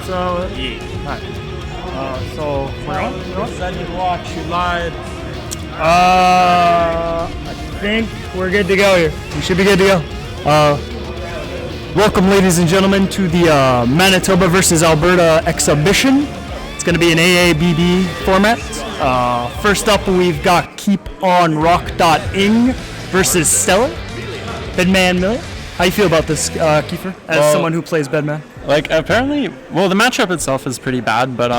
So, Yeah. alright. So, we're on? Said you'd watch, you lied. I think we're good to go here. We should be good to go. Welcome, ladies and gentlemen, to the Manitoba versus Alberta exhibition. It's going to be an AABB format. First up, we've got KeepOnRock.ing versus Stellar. Bedman Million. How you feel about this, Kiefer, as someone who plays Bedman? Like, apparently, well, the matchup itself is pretty bad, but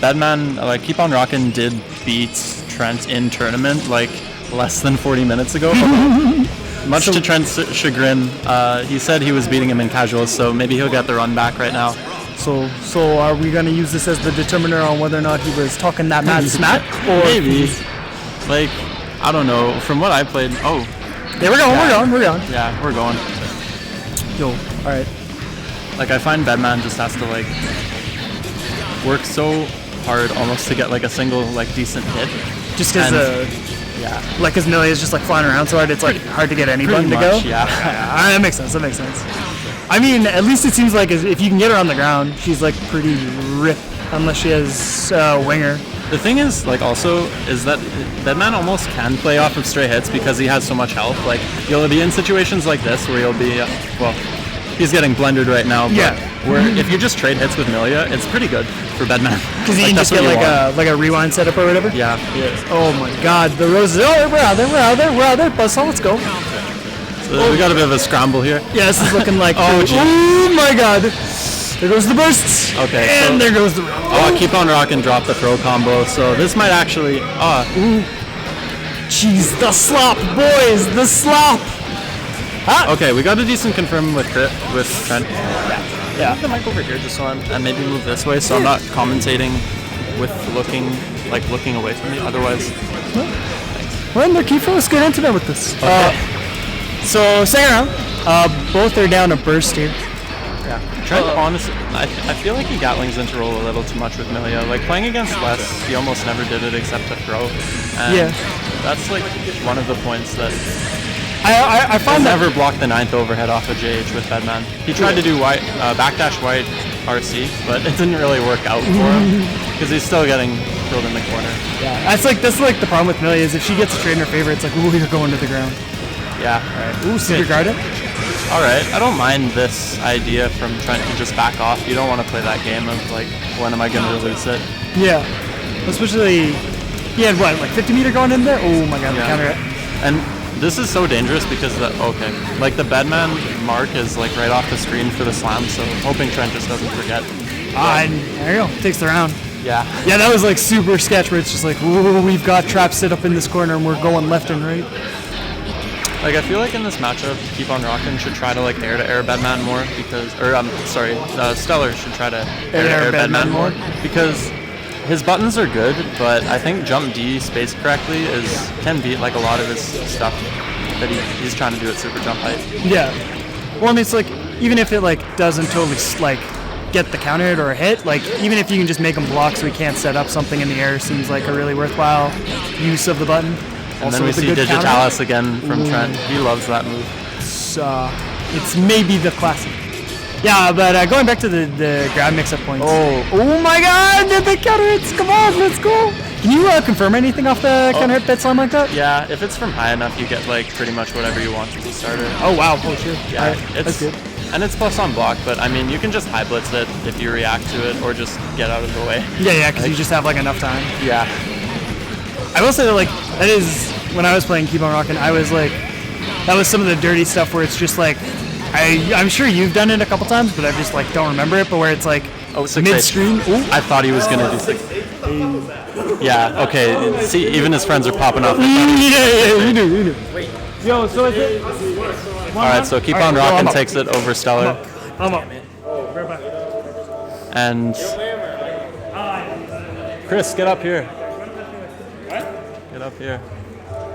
Bedman, like, Keep On Rockin' did beat Trent in tournament, like, less than 40 minutes ago. Much to Trent's chagrin, he said he was beating him in casuals, so maybe he'll get the run back right now. So are we going to use this as the determiner on whether or not he was talking that mad smack? Or Maybe. Like, I don't know. From what I played, yeah, we're going. Yeah, we're going. Yo, alright. Like, I find Bedman just has to, like, work so hard almost to get, like, a single, like, decent hit. Just because, yeah. like, his Millie is just, like, flying around so hard, it's, like, hard to get any button to go? Yeah. That makes sense. I mean, at least it seems like if you can get her on the ground, she's, like, pretty rip, unless she has winger. The thing is, like, also, is that Bedman almost can play off of stray hits because he has so much health. Like, you'll be in situations like this where you'll be, he's getting blended right now, but where if you just trade hits with Milia, it's pretty good for Bedman. Because you can just get like a rewind setup or whatever? Yeah. Oh my god, the roses. Oh, we're out there. Buzzsaw, let's go. So we got a bit of a scramble here. Yeah, this is looking like, oh my god. There goes the bursts. Okay. And there goes the Keep On Rockin' drop the throw combo, so this might actually, Jeez, the slop, boys, the slop. Okay, we got a decent confirm with Trent. Yeah. Move the mic over here just so and maybe move this way so I'm not commentating with looking away from me. Otherwise, Well, the Kiefer, let's get into that with this. Okay. So second round, both are down a burst here. yeah. Trent, honestly, I feel like he Gatlings into roll a little too much with Milia. Like playing against Les, he almost never did it except to throw. And that's like one of the points that. I find that never blocked the 9th overhead off of JH with Bedman. He tried to do backdash white RC, but it didn't really work out for him because he's still getting killed in the corner. Yeah, that's like the problem with Millie is if she gets a trade in her favor, it's like, ooh, you're going to the ground. Yeah. All right. Ooh, super guarded. All right. I don't mind this idea from Trent to just back off. You don't want to play that game of like, when am I going to release it? Yeah, especially he had what, like 50 meter going in there. Oh my god, the counter it. And this is so dangerous because like the Bedman mark is like right off the screen for the slam, so hoping Trent just doesn't forget. And there you go, takes the round. Yeah, that was like super sketch where it's just like, ooh, we've got traps set up in this corner and we're going left and right. Like I feel like in this matchup, Keep On Rockin' should try to like air Bedman more because, Stellar should try to air Bedman more because his buttons are good, but I think jump D spaced correctly can beat like a lot of his stuff that he's trying to do at super jump height. Yeah. Well, I mean, it's like even if it like doesn't totally like get the counter hit or a hit, like even if you can just make him block so he can't set up something in the air, seems like a really worthwhile use of the button. And then we see Digitalis again from Trent. He loves that move. It's maybe the classic. Yeah, but going back to the grab mix-up points. Oh my god, the counter hits! Come on, let's go! Can you confirm anything off the counter hit that slam like that? Yeah, if it's from high enough, you get like pretty much whatever you want as a starter. Oh wow, oh sure. Yeah, that's good. And it's plus on block, but I mean, you can just high blitz it if you react to it, or just get out of the way. Yeah, because you just have like enough time. Yeah. I will say that like that is when I was playing Keep On Rockin', I was like that was some of the dirty stuff where it's just like I'm sure you've done it a couple times, but I just like don't remember it. But where it's like mid-screen. I thought he was gonna do 6. Yeah. Okay. See, even his friends are popping off. Yeah, we knew. Wait. Yo, so is it? All right. So Keep On Rockin' takes it over Stellar. I'm up. Right back. And Chris, get up here. What? Get up here.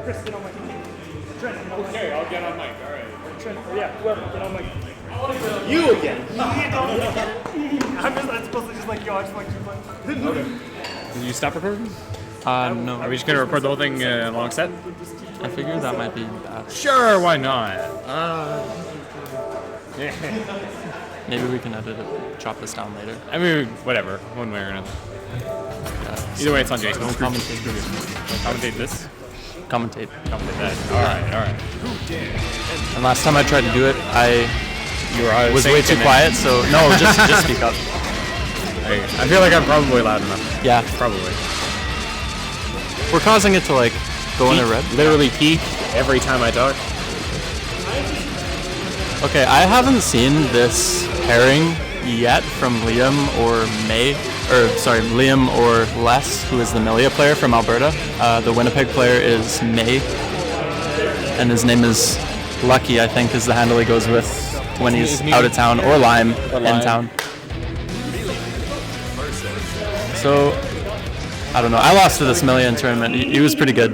Chris, get on my camera. Okay, I'll get on mic. All right. Whoever, get on my camera. You again. I'm supposed to just like go. I just like keep playing. Did you stop recording? No. Are we just gonna record the whole thing long set? I figured that might be bad. Sure, why not? Maybe we can edit it, chop this down later. I mean, whatever. One way or another. Either way, it's on Jason. Don't commentate. Commentate this. Commentate. Commentate that. All right. And last time I tried to do it, I You were was way too quiet. So no, just speak up. I feel like I'm probably loud enough. Yeah, Probably. we're causing it to like go in a red. Literally peak every time I talk. Okay, I haven't seen this pairing yet from Liam or Liam or Les, who is the Melia player from Alberta. The Winnipeg player is May, and his name is Lucky, I think, is the handle he goes with when he's out of town, or Lime in town. So, I don't know. I lost to this Melia tournament. He was pretty good,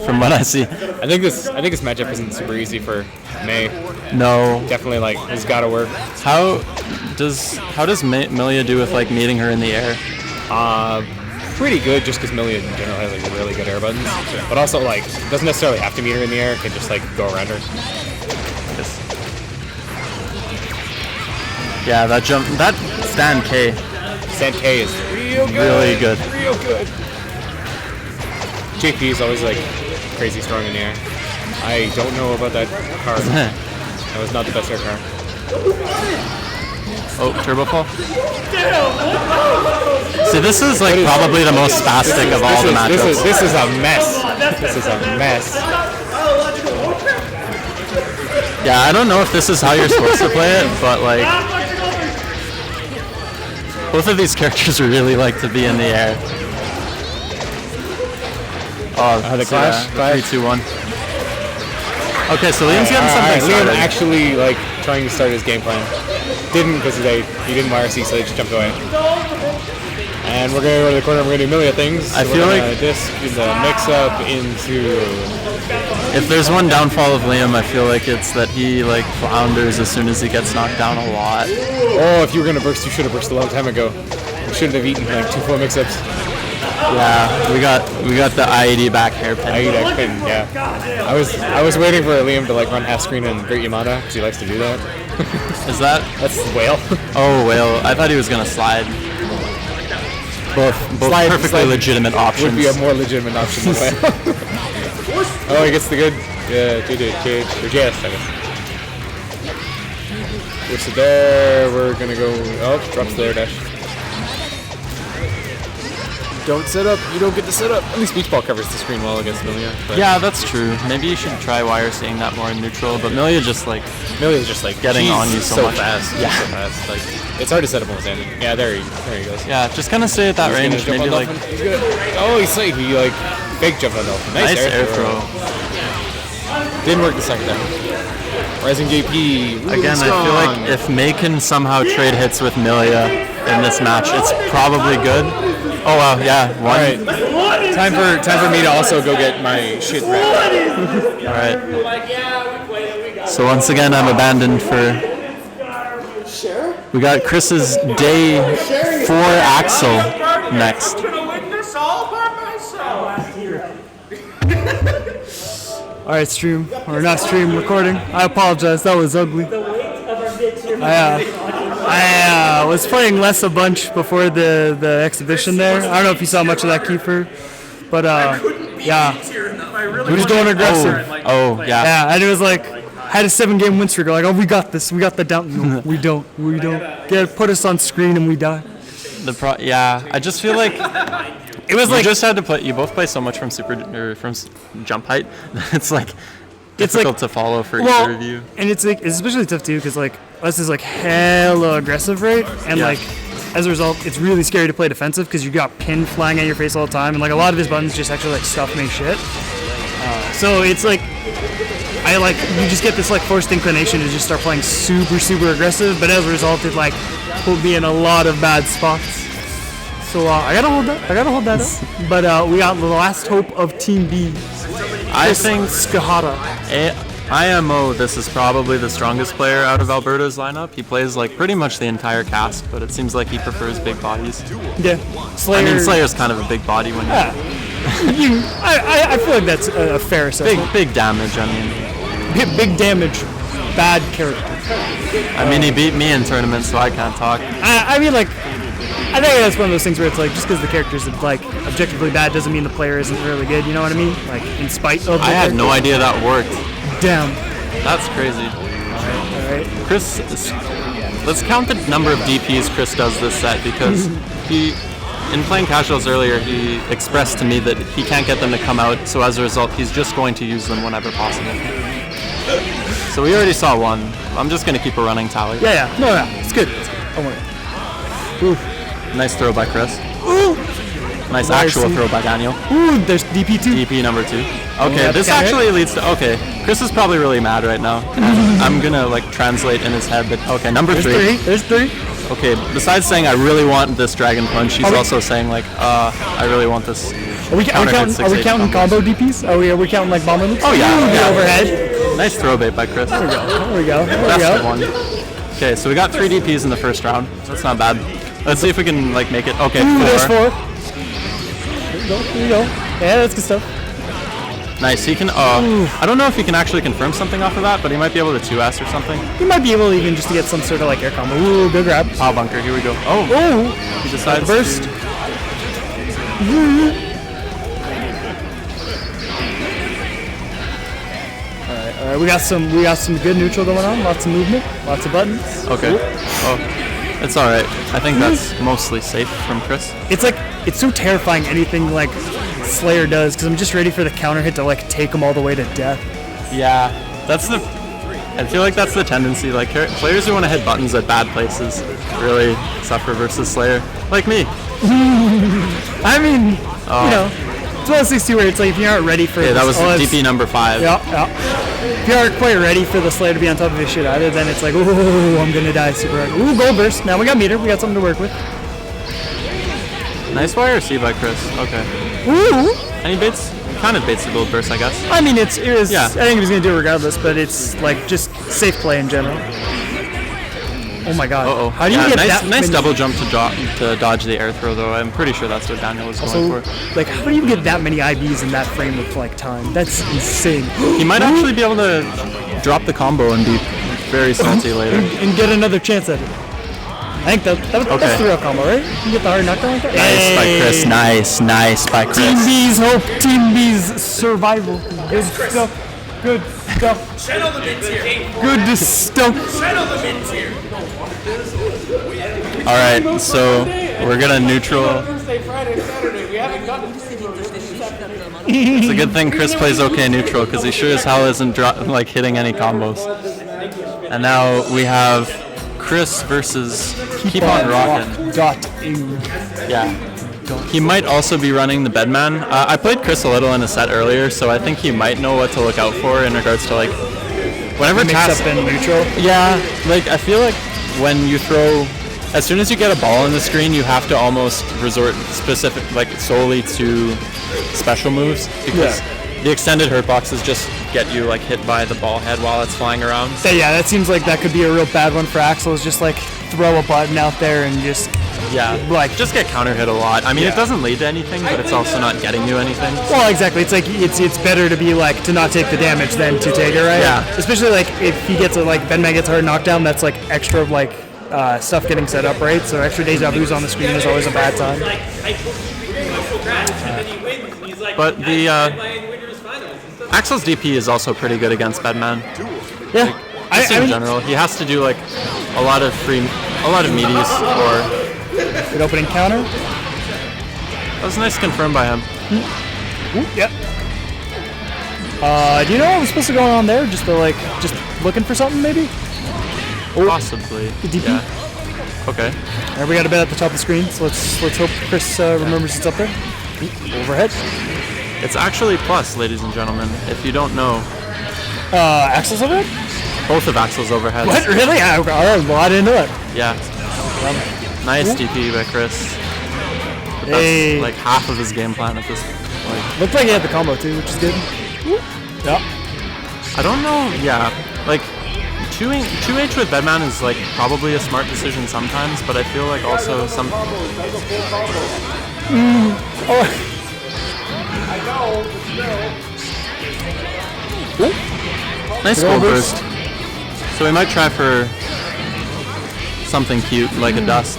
from what I see. I think this matchup isn't super easy for May. No. Definitely like has got to work. How does Melia do with like meeting her in the air? Pretty good, just because Millie in general has like really good air buttons. But also like doesn't necessarily have to meet her in the air. Can just like go around her. Yeah, that jump, that stand K. Stand K is real good. Really good. Real good. JP is always like crazy strong in the air. I don't know about that car. That was not the best air car. Oh, turbo fall. See, this is like probably the most spastic of all the matchups. This is a mess. This is a mess. Yeah, I don't know if this is how you're supposed to play it, but like both of these characters really like to be in the air. Oh, The clash. 3, 2, 1. Okay, so Liam's getting something started. Liam actually like trying to start his game plan. Didn't because he didn't YRC, so they just jumped away. And we're gonna go to the corner. And we're gonna do Melia things. So I feel like this is a mix-up into. If there's one downfall of Liam, I feel like it's that he like flounders as soon as he gets knocked down a lot. Oh, if you were gonna burst, you should have burst a long time ago. You shouldn't have eaten like 2 full mix-ups. Yeah, we got the IED back hairpin. IED pin, yeah. I was waiting for Liam to like run half screen and Great Yamada because he likes to do that. Is that? That's whale. Oh, whale. I thought he was gonna slide. Both perfectly legitimate options. Would be a more legitimate option than whale. Oh, he gets the good or JS, I guess. Which is there, we're gonna go, oh, drops the air dash. Don't set up, you don't get to set up. At least Beach Ball covers the screen well against Melia. Yeah, that's true. Maybe you should try wire seeing that more in neutral, but Melia's just like getting on you so much. Fast. Yeah, so fast. Like it's hard to set up almost anything. Yeah, there he goes. Yeah, just kind of stay at that range. Maybe like. He's good. Oh, he like fake jumped on Dolphin. Nice air throw. Didn't work the second time. Rising JP. Really Again, strong. I feel like if May can somehow trade hits with Melia in this match, it's probably good. Oh wow, yeah. One. All right. Time for me to also go get my shit back. All right. So once again, I'm abandoned for. We got Chris's day 4 Axel next. All right, stream or not stream, recording. I apologize. That was ugly. I was playing less a bunch before the exhibition there. I don't know if you saw much of that Kiefer, but yeah, he was going aggressive. Oh yeah. Yeah, and it was like had a 7-game win streak. Like, oh, we got this. We got the down. No, we don't. Put us on screen and we die. Yeah, I just feel like. It was like just had to play. You both play so much from jump height. It's like difficult to follow for either of you. And it's like it's especially tough too because like us is like hella aggressive, right? And like as a result, it's really scary to play defensive because you got pin flying at your face all the time, and like a lot of his buttons just actually like stuff make shit. So it's like you just get this like forced inclination to just start playing super aggressive, but as a result, it like put me in a lot of bad spots. So I gotta hold that up. But we got the last hope of Team B. I think Skahara. IMO, this is probably the strongest player out of Alberta's lineup. He plays like pretty much the entire cast, but it seems like he prefers big bodies. Yeah. Slayer's kind of a big body when I feel like that's a fair assessment. Big damage, I mean. Big damage. bad character. I mean, he beat me in tournaments, so I can't talk. I mean, like, I think that's one of those things where it's like, just because the character's like objectively bad doesn't mean the player isn't really good. You know what I mean? Like, in spite of. I had no idea that worked. Damn. That's crazy. All right. Chris, let's count the number of DPs Chris does this set, because in playing casuals earlier, he expressed to me that he can't get them to come out, so as a result, he's just going to use them whenever possible. So we already saw one. I'm just going to keep a running tally. Yeah. No, it's good. Don't worry. Ooh. Nice throw by Chris. Ooh. Nice actual throw by Daniel. Ooh, there's DP2. DP number 2. Okay, this actually leads to... Okay, Chris is probably really mad right now. I'm going to, like, translate in his head that... Okay, number 3. There's 3. Okay, besides saying I really want this Dragon Punch, he's also saying, like, I really want this... Are we counting combo DPs? Are we counting, like, bomber loops? Oh, yeah. Overhead. Nice throw bait by Chris. There we go. Best one. Okay, so we got 3 DPs in the first round. That's not bad. Let's see if we can, like, make it... Okay, 4. There's 4. There you go. Yeah, that's good stuff. Nice. He can... I don't know if he can actually confirm something off of that, but he might be able to 2S or something. He might be able even just to get some sort of, like, air combo. Ooh, good grab. Pow bunker. Here we go. Oh! He decides burst. All right. We got some good neutral going on. Lots of movement. Lots of buttons. Okay. Oh. It's alright. I think that's mostly safe from Chris. It's like, it's so terrifying anything like Slayer does, because I'm just ready for the counter hit to like take them all the way to death. Yeah, that's the... I feel like that's the tendency. Like, players who want to hit buttons at bad places really suffer versus Slayer. Like me. I mean, you know, it's 160 where it's like if you aren't ready for... Yeah, that was DP number 5. Yeah. If you aren't quite ready for the Slayer to be on top of his shit either, then it's like, ooh, I'm gonna die super hard. Ooh, gold burst. Now we got meter. We got something to work with. Nice YRC by Chris. Okay. Ooh. And he kind of baits the gold burst, I guess. I mean, it was. Yeah. I think he was gonna do it regardless, but it's like just safe play in general. Oh my god. Uh-oh. How do you get that? Nice double jump to dodge the air throw, though. I'm pretty sure that's what Daniel was going for. Like, how do you get that many IBs in that frame of like time? That's insane. He might actually be able to drop the combo and be very salty later. And get another chance at it. I think that's the real combo, right? You get the hard knockdown like that? Nice by Chris. Nice by Chris. Team B's hope. Team B's survival. Good stuff. Good stuff. Channel the mints here. Good stuff. Channel the mints here. Alright, so we're gonna neutral. Thursday, Friday, Saturday. We haven't gotten to It's a good thing Chris plays okay neutral, because he sure as hell isn't like hitting any combos. And now we have Chris versus Keep on Rockin'. Yeah. He might also be running the Bedman. I played Chris a little in a set earlier, so I think he might know what to look out for in regards to like whenever mix up in neutral. Yeah, like I feel like when you throw, as soon as you get a ball in the screen, you have to almost resort solely to special moves, because the extended hurt boxes just get you like hit by the ball head while it's flying around. So yeah, that seems like that could be a real bad one for Axel. Is just like throw a button out there and just just get counter hit a lot. I mean, it doesn't lead to anything, but it's also not getting you anything. Well, exactly. It's like it's better to be like to not take the damage than to take it, right? Yeah. Especially like if he gets Bedman gets a hard knockdown, that's like extra like stuff getting set up, right? So extra deja vu's on the screen is always a bad time. But the Axel's DP is also pretty good against Bedman. Yeah. Like, in general, he has to do like a lot of meaties or. Good opening counter. That was nice confirmed by him. Yep. Do you know what was supposed to go on there? Just looking for something maybe? Possibly. DP. Yeah. Okay. Alright, we got a bit at the top of the screen, so let's hope Chris remembers it's up there. Overhead. It's actually plus, ladies and gentlemen, if you don't know. Axel's overhead? Both of Axel's overheads. What? Really? Well, I didn't know it. Yeah. Nice DP by Chris. But that's like half of his game plan at this point. Looked like he had the combo too, which is good. Yeah. I don't know. Yeah. Like 2H with Bedman is like probably a smart decision sometimes, but I feel like also some. Ooh. Nice gold burst. So we might try for something cute, like a dust.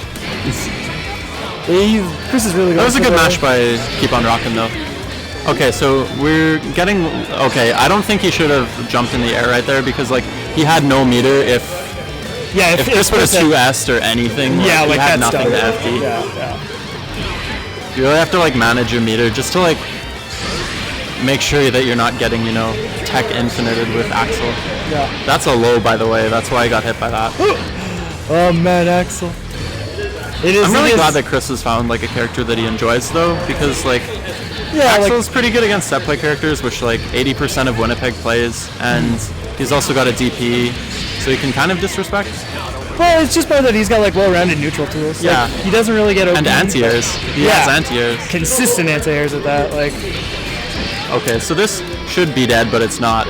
Chris is really good. That was a good match by Keep on Rockin' though. Okay, so we're getting... Okay, I don't think he should have jumped in the air right there because like he had no meter if Chris would have 2S'd or anything. Yeah, like he had that's nothing to done. FD. Yeah. You really have to like manage your meter just to like make sure that you're not getting, you know, tech infinited with Axel. Yeah. That's a low, by the way. That's why I got hit by that. Oh man, Axel. I'm really glad that Chris has found like a character that he enjoys though, because like Axel's pretty good against set play characters, which like 80% of Winnipeg plays, and he's also got a DP, so he can kind of disrespect. Well, it's just more that he's got like well-rounded neutral tools. Yeah. Like, he doesn't really get OP. And anti-airs. He has anti-airs. Consistent anti-airs at that. Like. Okay, so this should be dead, but it's not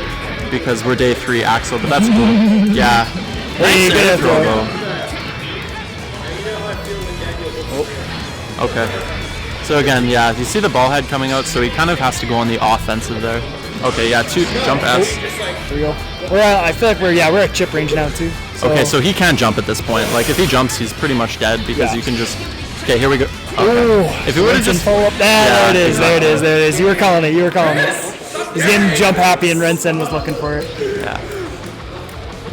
because we're day 3 Axel, but that's cool. Yeah. Hey, Nice air good throw, throw. though. Okay. So again, yeah, you see the ball head coming out, so he kind of has to go on the offensive there. Okay, yeah, jump S. There we go. I feel like we're at chip range now too. So. Okay, so he can't jump at this point. Like if he jumps, he's pretty much dead because you can just. Okay, here we go. Okay. Ooh, if he would have just follow up, there it is. You were calling it. He's getting jump happy, and Rensen was looking for it. Yeah.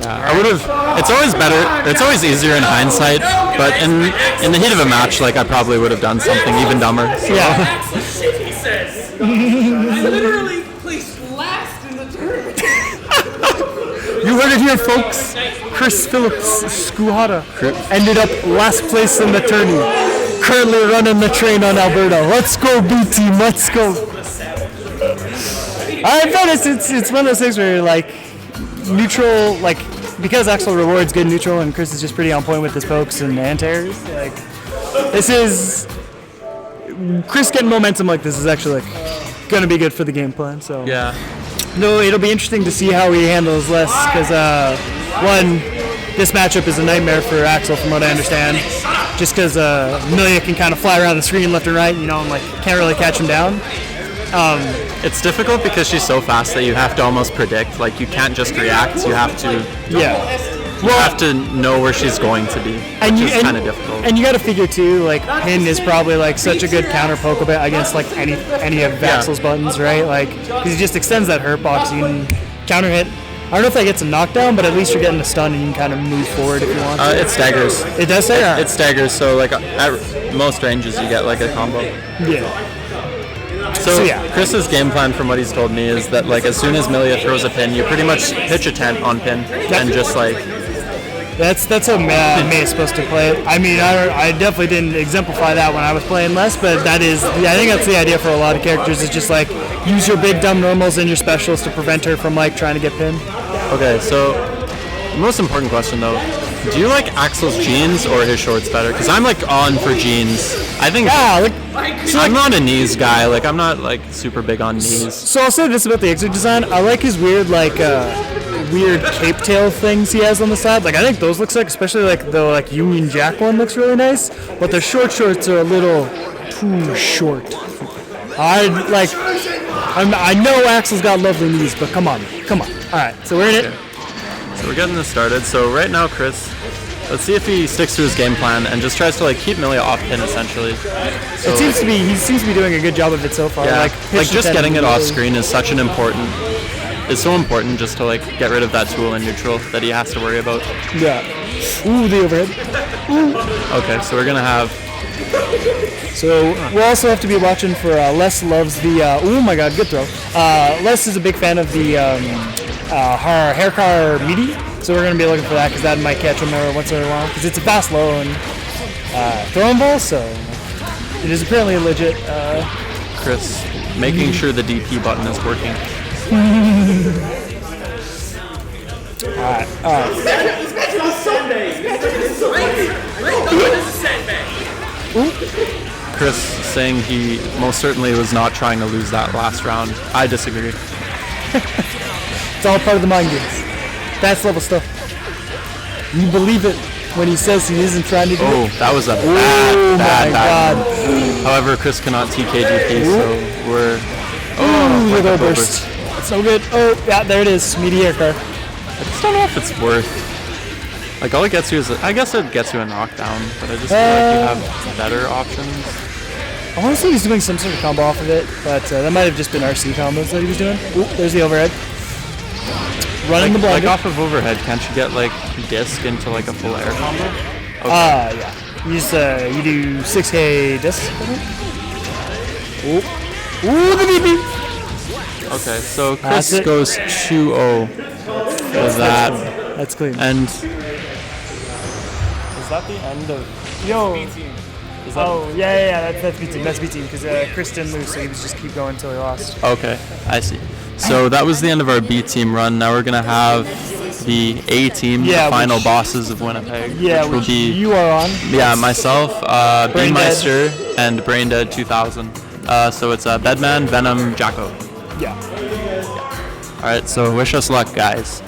I would have. It's always better. It's always easier in hindsight, but in the heat of a match, like I probably would have done something even dumber. So. Yeah. Shit, he says. I literally placed last in the tournament. You heard it here, folks. Chris Phillips Skuhata ended up last place in the tourney. Currently running the train on Alberta. Let's go, B team. Let's go. I noticed it's one of those things where like neutral, like because Axel rewards good neutral and Chris is just pretty on point with his pokes and anti-airs. Like this is Chris getting momentum like this is actually like gonna be good for the game plan. So Yeah. no, it'll be interesting to see how he handles less because one, this matchup is a nightmare for Axel from what I understand. Just because Amelia can kind of fly around the screen left and right, you know, and like can't really catch him down. It's difficult because she's so fast that you have to almost predict. Like you can't just react. You have to. Yeah. You have to know where she's going to be, which is kind of difficult. And you got to figure too, like Pin is probably like such a good counter poke against like any of Axel's buttons, right? Like because he just extends that hurt box, you can counter hit. I don't know if that gets a knockdown, but at least you're getting a stun and you can kind of move forward if you want to. It staggers. It does say that? It staggers, so like at most ranges you get like a combo. Yeah. So Chris's game plan from what he's told me is that like as soon as Milia throws a pin, you pretty much pitch a tent on pin and just like... That's how May is supposed to play it. I mean, I definitely didn't exemplify that when I was playing less, but I think that's the idea for a lot of characters is just like use your big dumb normals and your specials to prevent her from like trying to get pinned. Okay, so the most important question though, do you like Axel's jeans or his shorts better? Because I'm like on for jeans. I think I'm not a knees guy. Like I'm not like super big on knees. So I'll say this about the exit design. I like his weird weird cape tail things he has on the side. Like I think those looks like, especially like the like Union Jack one looks really nice. But the shorts are a little too short. I know Axel's got lovely knees, but come on. All right, so we're in it. So we're getting this started. So right now, Chris, let's see if he sticks to his game plan and just tries to like keep Milia off pin essentially. So, he seems to be doing a good job of it so far. Yeah, like just getting it off screen is such an important. It's so important just to like get rid of that tool in neutral that he has to worry about. Yeah. Ooh, the overhead. Ooh. Okay, so we're gonna have. So we'll also have to be watching for Les loves the. Oh my God, good throw. Les is a big fan of the hair car meaty, so we're gonna be looking for that because that might catch him once in a while because it's a fast low and throwing ball, so it is apparently legit. Chris making sure the DP button is working. Alright. Chris saying he most certainly was not trying to lose that last round. I disagree. It's all part of the mind games. That's level stuff. You believe it when he says he isn't trying to do it. Oh, that was a bad. However, Chris cannot TK DP, so we're... look at burst. It's so good. Oh, yeah, there it is. Meteor car. I just don't know if it's worth Like all it gets you is, I guess it gets you a knockdown, but I just feel like you have better options. I want to say he's doing some sort of combo off of it, but that might have just been RC combos that he was doing. Oop, there's the overhead. Running the blender. Like off of overhead, can't you get like disc into like a full air combo? Okay. Yeah. You just you do 6K disc. Ooh, the BB. Okay, so Chris goes 2-0 with that. That's clean. And Is that the end of Yo. B team? Oh yeah. That's B team. That's B team because Chris didn't lose, so he was just keep going until he lost. okay, I see. So that was the end of our B team run. Now we're gonna have the A team, the final bosses of Winnipeg. Yeah, which will be you are on. Yeah, myself, Brain Beanmeister, and Braindead 2000. So it's Bedman, Venom, Jacko. Yeah. All right, so wish us luck, guys.